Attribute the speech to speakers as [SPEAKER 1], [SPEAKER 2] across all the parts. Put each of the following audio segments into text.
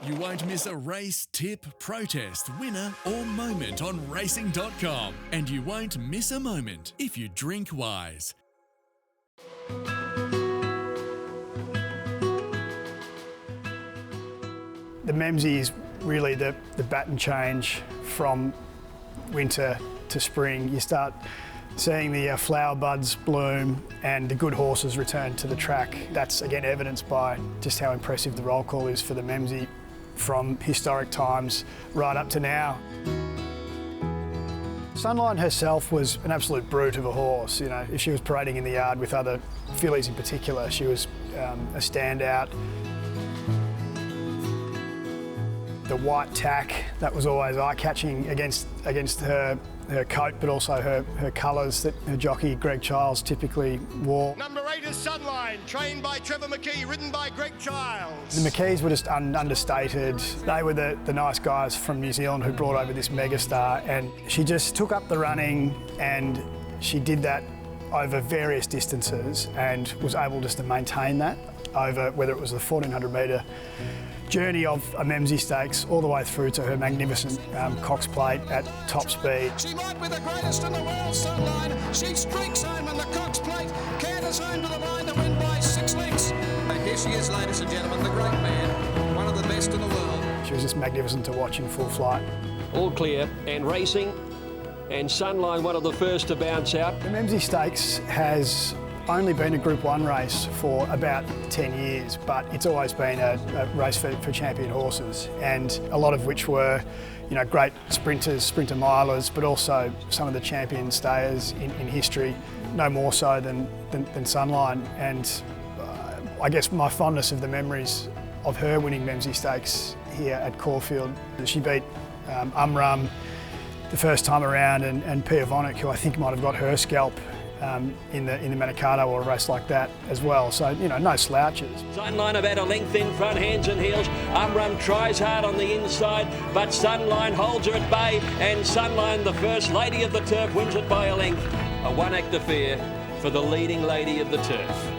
[SPEAKER 1] You won't miss a race, tip, protest, winner or moment on racing.com. And you won't miss a moment if you drink wise.
[SPEAKER 2] The Memsie is really the baton change from winter to spring. You start seeing the flower buds bloom and the good horses return to the track. That's again evidenced by just how impressive the roll call is for the Memsie from historic times right up to now. Sunline herself was an absolute brute of a horse. You know, if she was parading in the yard with other fillies in particular, she was a standout. The white tack, that was always eye-catching against her coat, but also her colours that her jockey Greg Childs typically wore.
[SPEAKER 3] Number 8 is Sunline, trained by Trevor McKee, ridden by Greg Childs.
[SPEAKER 2] The McKees were just understated. They were the nice guys from New Zealand who brought over this megastar, and she just took up the running, and she did that over various distances and was able just to maintain that over whether it was the 1400 metre journey of a Memsie Stakes all the way through to her magnificent Cox Plate at top speed.
[SPEAKER 4] She might be the greatest in the world, Sunline. She streaks home in the Cox Plate, canters home to the line to win by 6 lengths. And here she is, ladies and gentlemen, the great man, one of the best in the world.
[SPEAKER 2] She was just magnificent to watch in full flight.
[SPEAKER 5] All clear and racing, and Sunline one of the first to bounce out.
[SPEAKER 2] The Memsie Stakes has only been a Group 1 race for about 10 years, but it's always been a race for champion horses, and a lot of which were, you know, great sprinters, sprinter milers, but also some of the champion stayers in history, no more so than Sunline. And I guess my fondness of the memories of her winning Memsie Stakes here at Caulfield, she beat Umrum the first time around, and Pia Vonick, who I think might have got her scalp in the Manicato or a race like that as well. So, you know, no slouches.
[SPEAKER 5] Sunline about a length in front, hands and heels. Umrum tries hard on the inside, but Sunline holds her at bay, and Sunline, the first lady of the turf, wins it by a length. A one-act affair for the leading lady of the turf.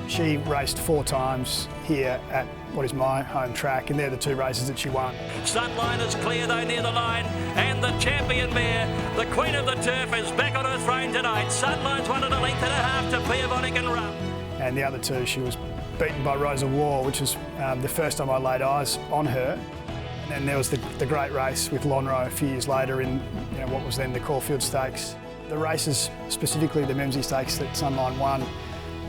[SPEAKER 2] She raced 4 times here at what is my home track, and they're the 2 races that she won.
[SPEAKER 5] Sunline is clear though near the line, and the champion mare, the queen of the turf, is back on her throne tonight. Sunline's won at a length and a half to Pia Vonick and Rum.
[SPEAKER 2] And the other 2, she was beaten by Rosa War, which was the first time I laid eyes on her. And then there was the great race with Lonhro a few years later in, you know, what was then the Caulfield Stakes. The races, specifically the Memsie Stakes that Sunline won,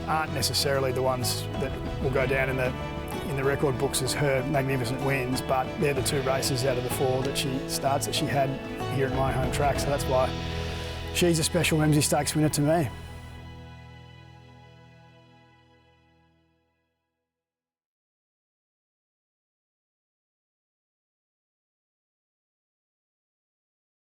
[SPEAKER 2] aren't necessarily the ones that will go down in the record books as her magnificent wins, but they're the 2 races out of the 4 that she starts that she had here at my home track, so that's why she's a special Memsie Stakes winner to me.